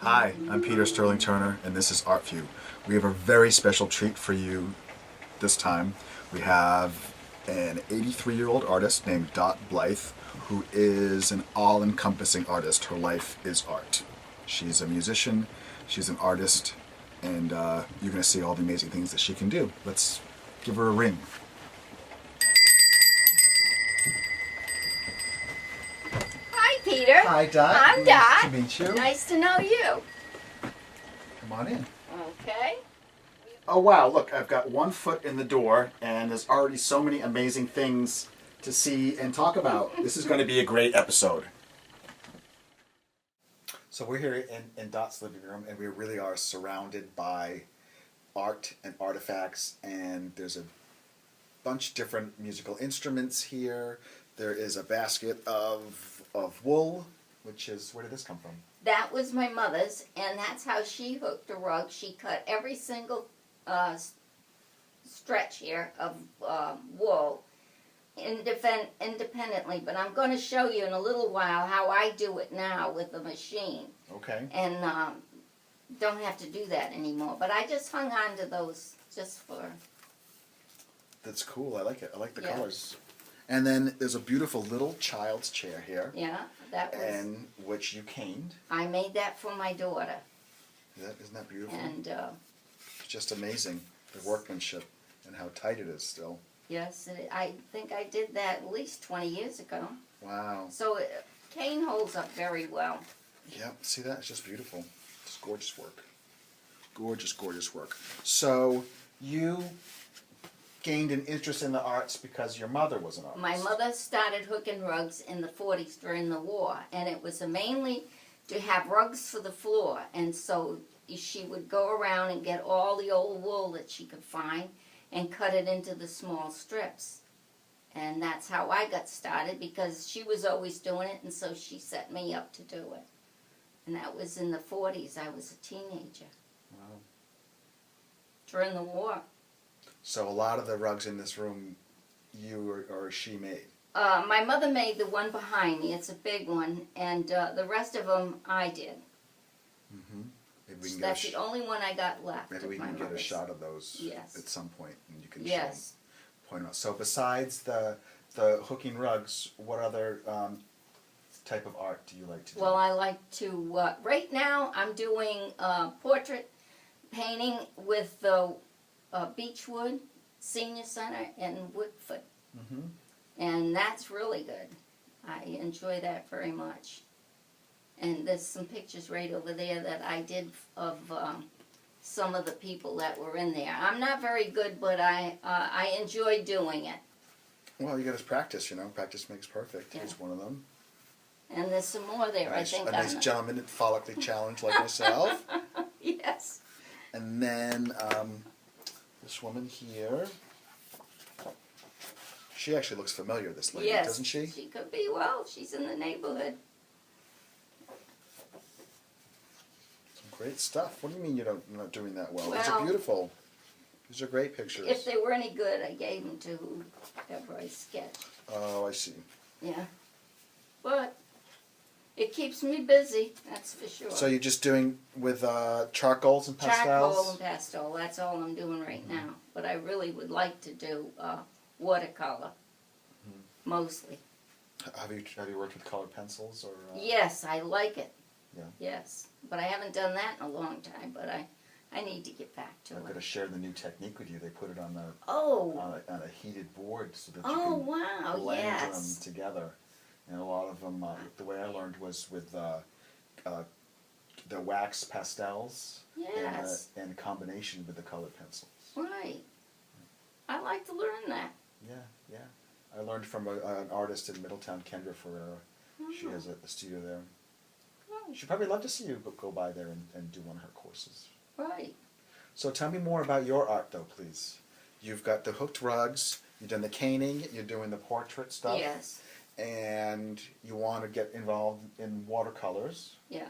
Hi, I'm Peter Sterling Turner, and this is Art View. We have a very special treat for you this time. We have an 83-year-old artist named Dot Blythe, who is an all-encompassing artist. Her life is art. She's a musician, she's an artist, and you're going to see all the amazing things that she can do. Let's give her a ring. Peter. Hi, Dot. I'm Dot. Nice to meet you. Nice to know you. Come on in. Okay. Oh wow, look, I've got 1 foot in the door and there's already so many amazing things to see and talk about. This is going to be a great episode. So we're here in Dot's living room and we really are surrounded by art and artifacts, and there's a bunch of different musical instruments here. There is a basket of wool, which is, where did this come from? That was my mother's, and that's how she hooked the rug. She cut every single stretch here of wool independently, but I'm going to show you in a little while how I do it now with the machine. Okay. And don't have to do that anymore, but I just hung on to those just for... That's cool. I like it. I like the colors. And then there's a beautiful little child's chair here. Yeah, that was... And which you caned. I made that for my daughter. Isn't that beautiful? And... it's just amazing, the workmanship and how tight it is still. Yes, I think I did that at least 20 years ago. Wow. So cane holds up very well. Yep, see that? It's just beautiful. It's gorgeous work. Gorgeous, gorgeous work. So you gained an interest in the arts because your mother was an artist. My mother started hooking rugs in the 40s during the war, and it was mainly to have rugs for the floor. And so she would go around and get all the old wool that she could find and cut it into the small strips. And that's how I got started, because she was always doing it, and so she set me up to do it. And that was in the 40s. I was a teenager. Wow. During the war. So a lot of the rugs in this room you or she made? My mother made the one behind me. It's a big one. And the rest of them I did. Mm-hmm. Maybe we can That's the only one I got left. Maybe we can get a shot of those at some point, and you can point them out. So besides the hooking rugs, what other type of art do you like to do? Well, I like to, right now I'm doing portrait painting with the Beechwood Senior Center in Woodford. Mm-hmm. And that's really good. I enjoy that very much. And there's some pictures right over there that I did of some of the people that were in there. I'm not very good, but I enjoy doing it. Well, you got to practice, you know. Practice makes perfect. Yeah. Here's one of them. And there's some more there, I think. A nice gentleman follically challenged like myself. Yes. And then this woman here. She actually looks familiar, this lady, doesn't she? She could be. Well, she's in the neighborhood. Some great stuff. What do you mean you're not doing that well? These are beautiful. These are great pictures. If they were any good, I gave them to whoever I sketched. Oh, I see. Yeah. But it keeps me busy, that's for sure. So you're just doing with charcoals and pastels? Charcoal and pastel, that's all I'm doing right now. But I really would like to do watercolor, mostly. Have you worked with colored pencils or? Yes, I like it. Yeah. Yes, but I haven't done that in a long time, but I need to get back to I'm it. going to share the new technique with you. They put it on a heated board so that you can wow, blend yes. them together. And a lot of them, the way I learned was with the wax pastels Yes. and combination with the colored pencils. Right. I like to learn that. Yeah, yeah. I learned from an artist in Middletown, Kendra Ferreira. She has a studio there. Oh, She'd probably love to see you go by there and do one of her courses. right. So tell me more about your art, though, please. You've got the hooked rugs, you've done the caning, you're doing the portrait stuff. Yes. And you want to get involved in watercolors. Yeah.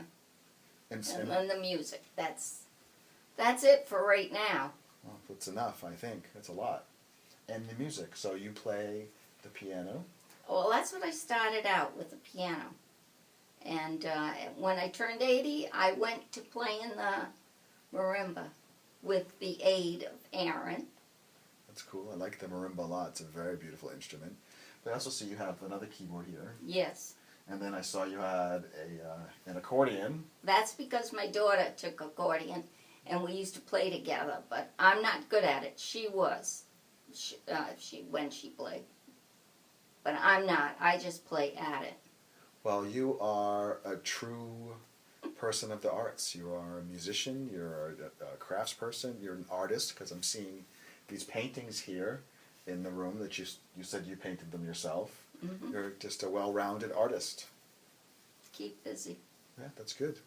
And then the music. That's it for right now. well, that's enough, I think. That's a lot. And the music. So you play the piano. Well, that's what I started out with, the piano. And when I turned 80, I went to playing the marimba with the aid of Aaron. That's cool. I like the marimba a lot. It's a very beautiful instrument. But I also see you have another keyboard here. Yes. And then I saw you had an accordion. That's because my daughter took accordion, and we used to play together. But I'm not good at it. She was, when she played. But I'm not. I just play at it. Well, you are a true person of the arts. You are a musician. You're a craftsperson. You're an artist, because I'm seeing these paintings here in the room that you said you painted them yourself. Mm-hmm. You're just a well-rounded artist. Keep busy. Yeah, that's good.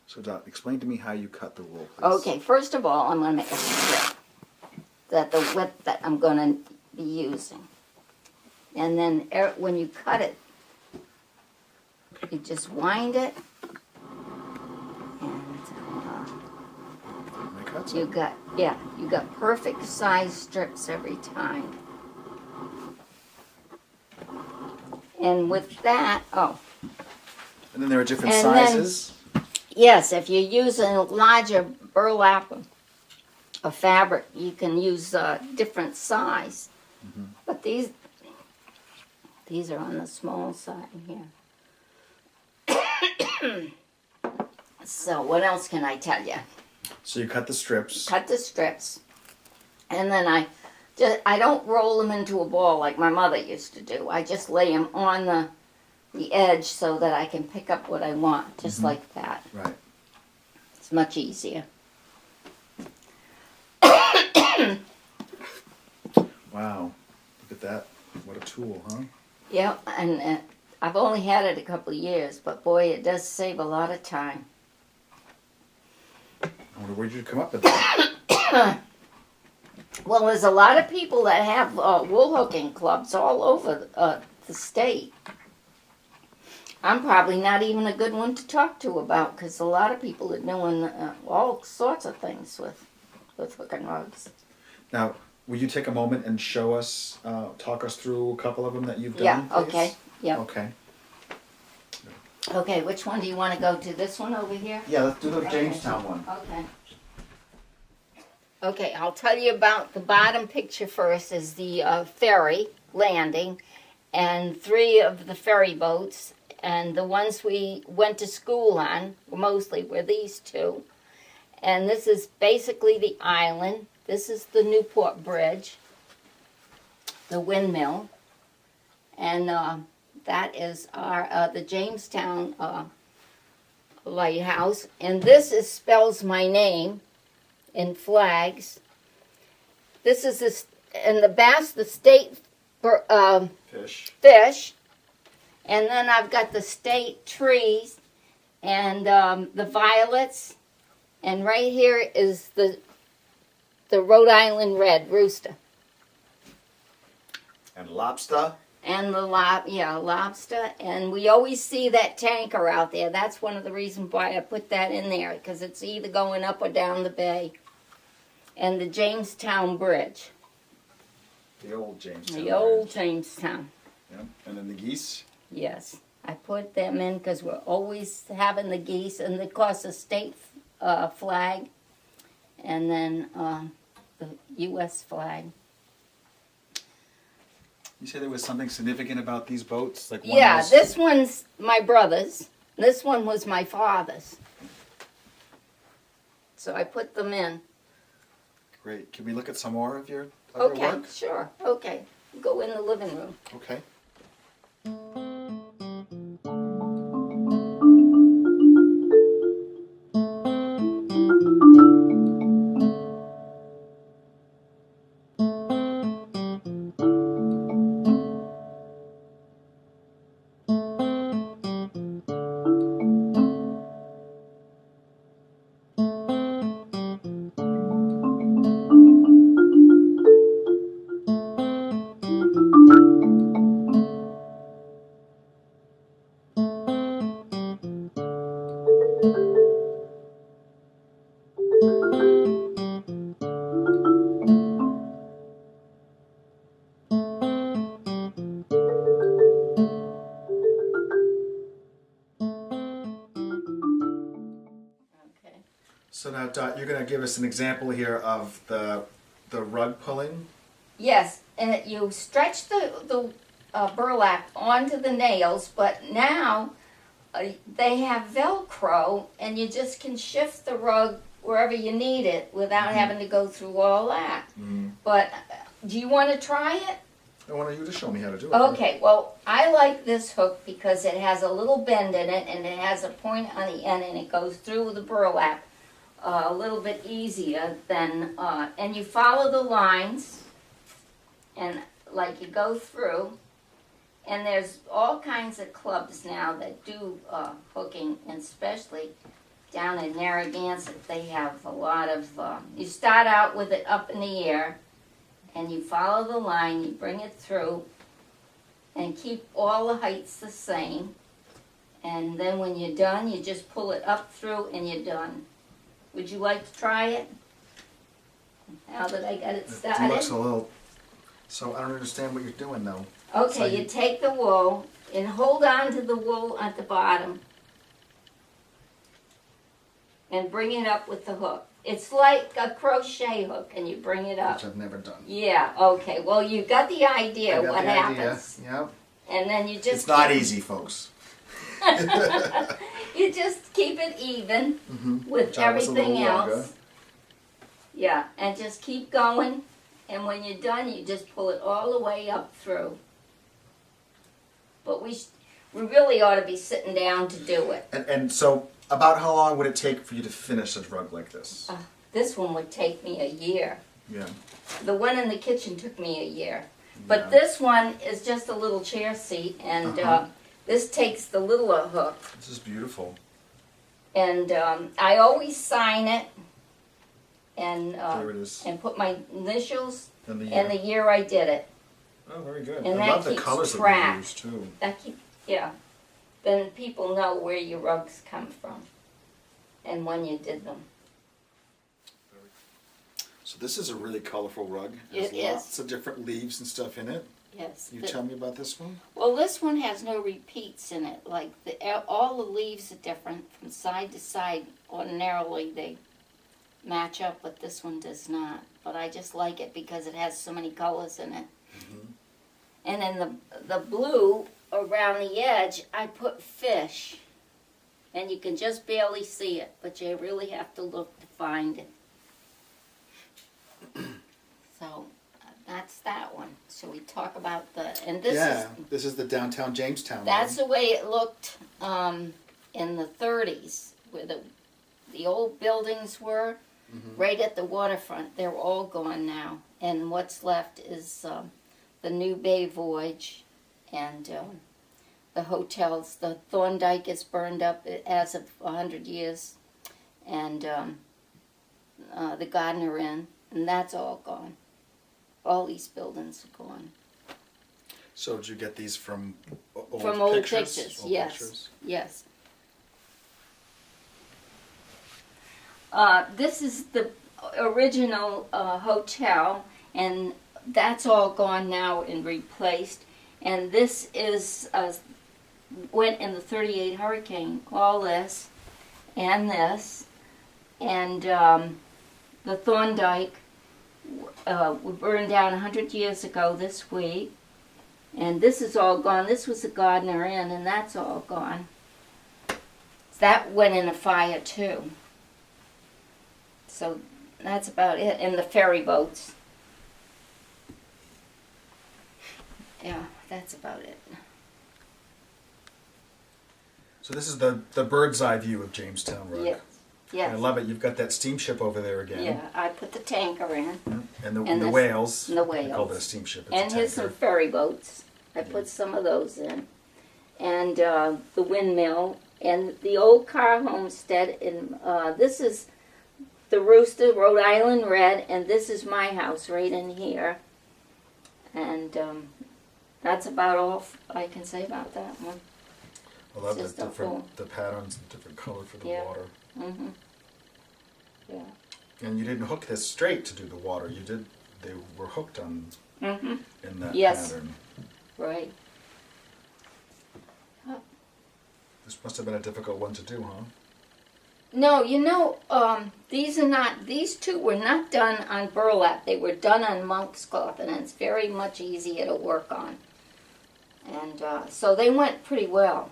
So, Dot, explain to me how you cut the wool, please. Okay, first of all, I'm going to make a strip that the width that I'm going to be using. And then when you cut it, you just wind it, and Make cuts? you got perfect size strips every time. And with that, And then there are different And then- sizes. yes, if you're using a larger burlap of fabric, you can use a different size. Mm-hmm. But these are on the small side here. So what else can I tell you? So you cut the strips. Cut the strips, and then I don't roll them into a ball like my mother used to do. I just lay them on the edge so that I can pick up what I want, just Mhm. like that. Right. It's much easier. Wow. Look at that. What a tool, huh? Yeah, and I've only had it a couple of years, but boy, it does save a lot of time. I wonder where did you come up with that? Well, there's a lot of people that have wool hooking clubs all over the state. I'm probably not even a good one to talk to about, because a lot of people are doing all sorts of things with hooking rugs. Now, will you take a moment and show us, talk us through a couple of them that you've done? Yeah, please? okay, yeah. Okay. Okay, which one do you want to go to? This one over here? Yeah, let's do the Jamestown one. Okay. Okay, I'll tell you about the bottom picture first is the ferry landing and 3 of the ferry boats. And the ones we went to school on, mostly, were these 2. And this is basically the island. This is the Newport Bridge, the windmill. And that is our the Jamestown lighthouse. And this spells my name in flags. This is in the bass, the state fish. And then I've got the state trees and the violets. And right here is the Rhode Island red rooster. And lobster. And the lobster. And we always see that tanker out there. That's one of the reasons why I put that in there, because it's either going up or down the bay. And the Jamestown Bridge. The old Jamestown. The old Jamestown. Yeah. And then the geese. Yes, I put them in because we're always having the geese, and of course the state flag, and then the U.S. flag. You said there was something significant about these boats? Like this one's my brother's. This one was my father's. So I put them in. Great. Can we look at some more of your Okay, work? sure. Okay, go in the living room. Okay. So now, Dot, you're going to give us an example here of the rug pulling. Yes, and you stretch the burlap onto the nails, but now they have Velcro, and you just can shift the rug wherever you need it without having to go through all that. But do you want to try it? I want you to show me how to do it. Okay, well, I like this hook because it has a little bend in it, and it has a point on the end, and it goes through the burlap a little bit easier than, and you follow the lines, and like you go through, and there's all kinds of clubs now that do hooking, and especially down in Narragansett, they have a lot of, you start out with it up in the air, and you follow the line, you bring it through, and keep all the heights the same, and then when you're done, you just pull it up through, and you're done. Would you like to try it? Now that I got it started. It looks a little, so I don't understand what you're doing though. Okay, So you take the wool and hold on to the wool at the bottom and bring it up with the hook. It's like a crochet hook, and you bring it up. Which I've never done. Yeah, okay. Well, you got the idea what happens. Yep. And then you just It's not easy, folks. You just keep it even with Which I was a little everything longer. else. Yeah, and just keep going. And when you're done, you just pull it all the way up through. But we really ought to be sitting down to do it. And so, about how long would it take for you to finish a rug like this? This one would take me a year. Yeah. The one in the kitchen took me a year. But Yeah. this one is just a little chair seat, and this takes the littler hook. This is beautiful. And I always sign it and There it is. and put my initials And the and the year I did it. Oh, very good. and I that love the keeps colors track. that you use too. Yeah. Then people know where your rugs come from and when you did them. So this is a really colorful rug. It There's lots is. of different leaves and stuff in it. Yes. You tell me about this one? Well, this one has no repeats in it. Like all the leaves are different from side to side. Ordinarily, match up, but this one does not. But I just like it because it has so many colors in it. Mm-hmm. And then the blue around the edge, I put fish. And you can just barely see it, but you really have to look to find it. So that's that one. So we talk about and this is, this is the downtown Jamestown. that's the way it looked in the 30s, where the old buildings were, right at the waterfront. They're all gone now. And what's left is the New Bay Voyage and the hotels. The Thorndike is burned up as of 100 years. And the Gardner Inn. And that's all gone. All these buildings are gone. So did you get these from old From old pictures? pictures, Old yes. pictures? Yes. This is the original hotel, and that's all gone now and replaced. And this is went in the 38 hurricane. All this, and this, and the Thorndike burned down 100 years ago this week. And this is all gone. This was the Gardner Inn, and that's all gone. That went in a fire too. So that's about it. And the ferry boats. Yeah, that's about it. So this is the bird's eye view of Jamestown rug. Yes. Yes. I love it. You've got that steamship over there again. Yeah, I put the tanker in. And the And whales. and the I call whales. that a steamship. It's And a here's some tanker. ferry boats. I put some of those in. And the windmill. And the old car homestead. And this is the Rooster, Rhode Island Red. And this is my house right in here. And that's about all I can say about that one. I love It's just a the patterns, the different color for the Yeah. water. Mm-hmm. Yeah. And you didn't hook this straight to do the water. You did. They were hooked on Mm-hmm. in that Yes. pattern. Right. This must have been a difficult one to do, huh? No, these two were not done on burlap. They were done on monk's cloth, and it's very much easier to work on. And so they went pretty well.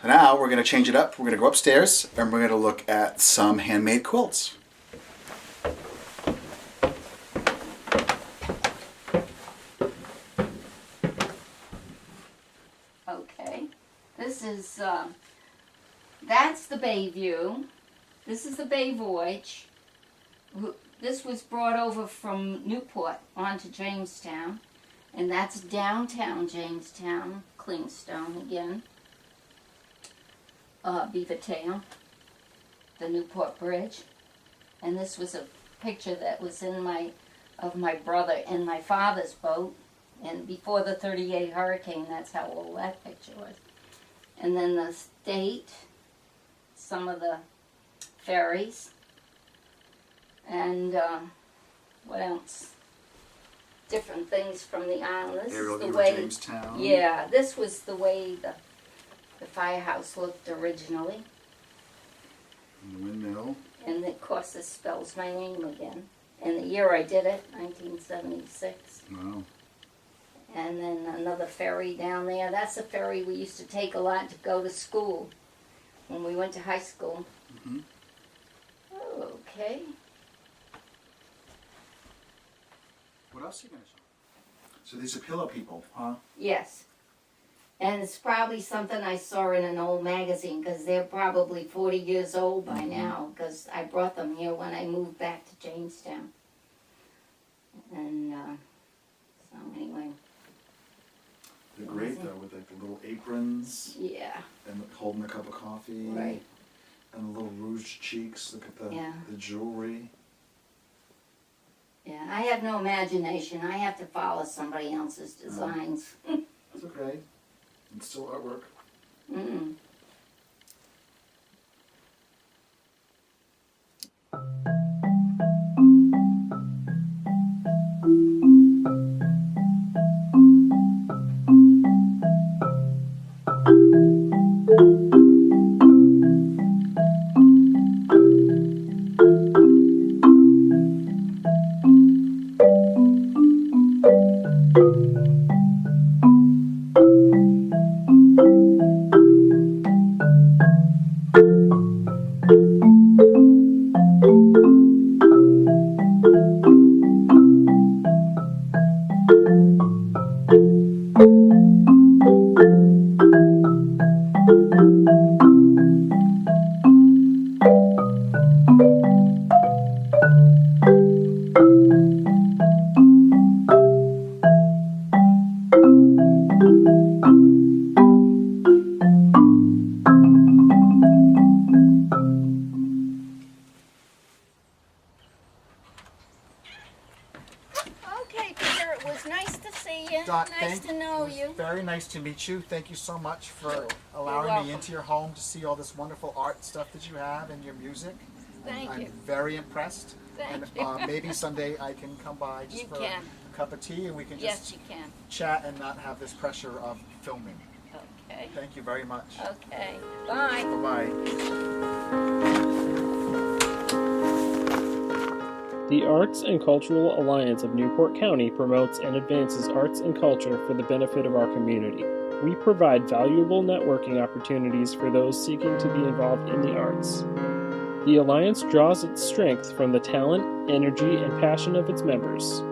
So now we're going to change it up. We're going to go upstairs and we're going to look at some handmade quilts. Okay. This is, that's the Bay View. This is the Bay Voyage. This was brought over from Newport onto Jamestown. And that's downtown Jamestown, Clingstone again. Beavertail, the Newport Bridge. And this was a picture that was of my brother and my father's boat. And before the 38 hurricane, that's how old that picture was. And then the state, some of the ferries, and what else? different things from the island. This Aerial is the view of way. Jamestown. Yeah, this was the way the firehouse looked originally. And the windmill. And of course, this spells my name again. And the year I did it, 1976. Wow. And then another ferry down there. That's a ferry we used to take a lot to go to school when we went to high school. Mm-hmm. Okay. What else are you going to show? So these are pillow people, huh? Yes. And it's probably something I saw in an old magazine because they're probably 40 years old by now because I brought them here when I moved back to Jamestown. And so anyway. They're great though, with like the little aprons Yeah. and holding a cup of coffee. Right. And the little rouged cheeks. Look at the jewelry. Yeah, I have no imagination. I have to follow somebody else's designs. That's okay. It's still artwork. Mm-mm. Okay, Peter, it was nice to see you. Dot, nice to know you. Very nice to meet you. Thank you so much for You're allowing welcome. me into your home to see all this wonderful art stuff that you have and your music. Thank I'm you. very impressed. Thank and you. Maybe someday I can come by just You for can. a cup of tea and we can Yes, just you can. chat and not have this pressure of filming. Okay. Thank you very much. Okay. Bye. Bye-bye. The Arts and Cultural Alliance of Newport County promotes and advances arts and culture for the benefit of our community. We provide valuable networking opportunities for those seeking to be involved in the arts. The Alliance draws its strength from the talent, energy, and passion of its members.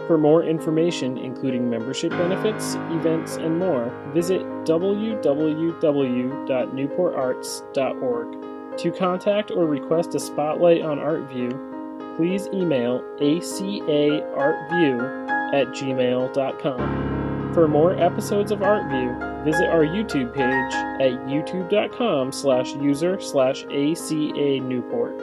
For more information, including membership benefits, events, and more, visit www.newportarts.org. To contact or request a spotlight on ArtView, please email acaartview@gmail.com. For more episodes of ArtView, visit our YouTube page at youtube.com/user/ACA Newport.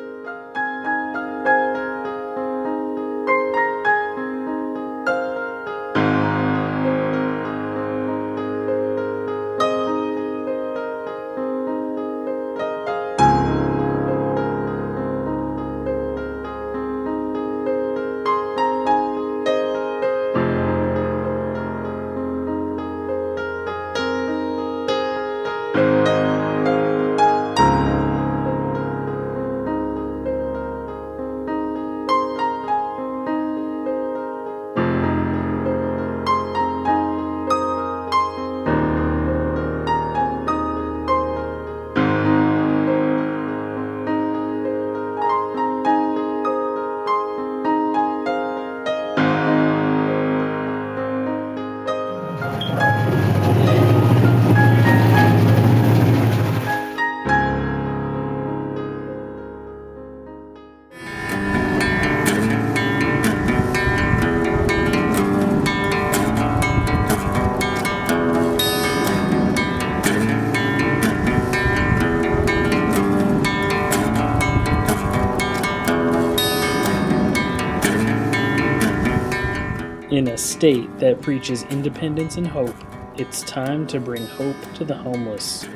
In a state that preaches independence and hope, it's time to bring hope to the homeless.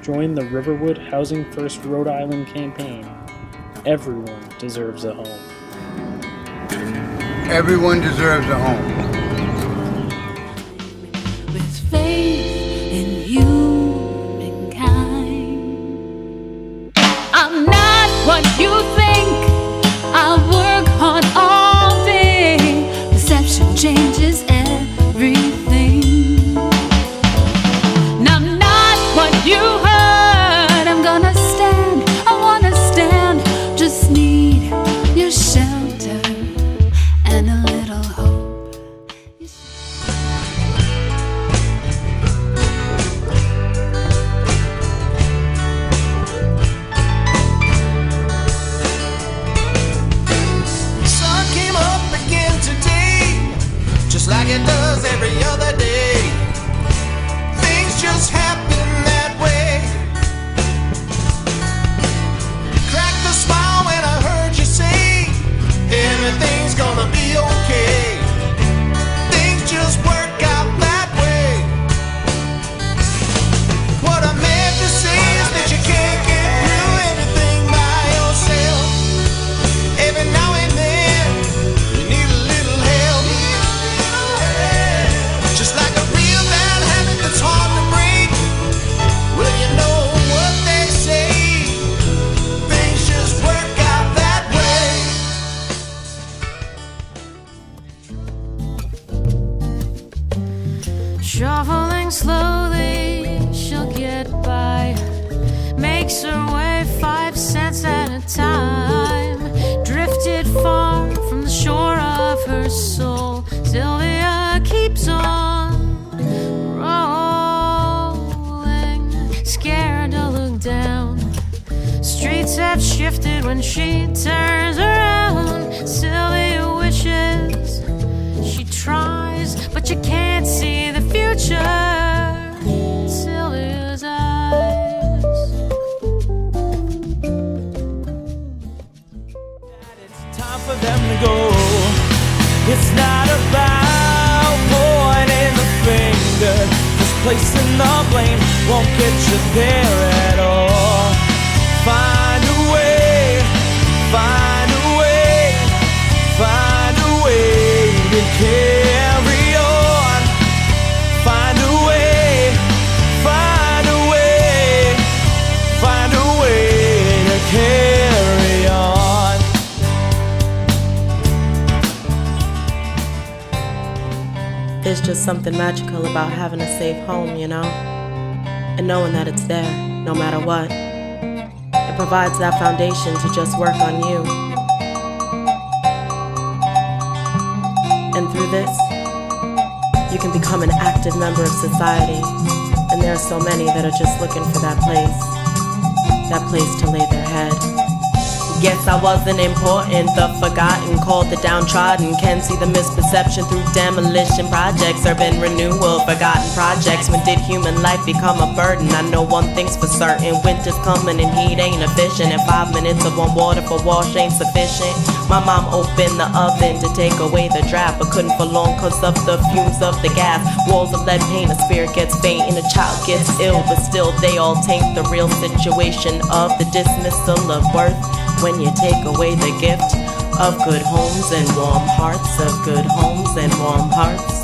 Join the Riverwood Housing First Rhode Island campaign. Everyone deserves a home. Everyone deserves a home. With faith in humankind. I'm not what you think. I work hard all day. Perception changes everything. And I'm not what you heard. I'm gonna stand. I wanna stand. Just need your shelter and a little hope. Sun came up again today, just like it does every other day. Things just happen that way. Cracked a smile when I heard you say everything's gonna be okay. Things just work out that way. What I meant to say is that you can't get through anything by yourself. Every now and then you need a little help. Just like a real bad habit that's hard to break. Well, you know what they say, things just work out that way. Shuffling slowly, she'll get by. Makes her way 5 cents at a time. Drifted far from the shore of her soul. Sylvia keeps on rolling, scared to look down. Streets have shifted when she turns around. Sylvia wishes she tries, but you can't see the future in Sylvia's eyes. It's time for them to go. It's not about pointing the finger, just placing the blame won't get you there at all. Find a way, find a way, find a way to carry on. Find a way, find a way, find a way to carry on. There's just something magical about having a safe home, you know? And knowing that it's there, no matter what. It provides that foundation to just work on you. And through this, you can become an active member of society. And there are so many that are just looking for that place to lay their head. Guess I wasn't important, the forgotten, called the downtrodden. Can see the misperception through demolition projects, urban renewal, forgotten projects. When did human life become a burden? I know one thing's for certain, winter's coming and heat ain't efficient. And 5 minutes of warm water for wash ain't sufficient. My mom opened the oven to take away the draft, but couldn't for long cause of the fumes of the gas. Walls of lead paint, a spirit gets faint and a child gets ill, but still they all taint the real situation of the dismissal of worth. When you take away the gift of good homes and warm hearts, of good homes and warm hearts,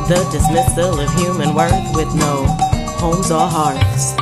the dismissal of human worth with no homes or hearths.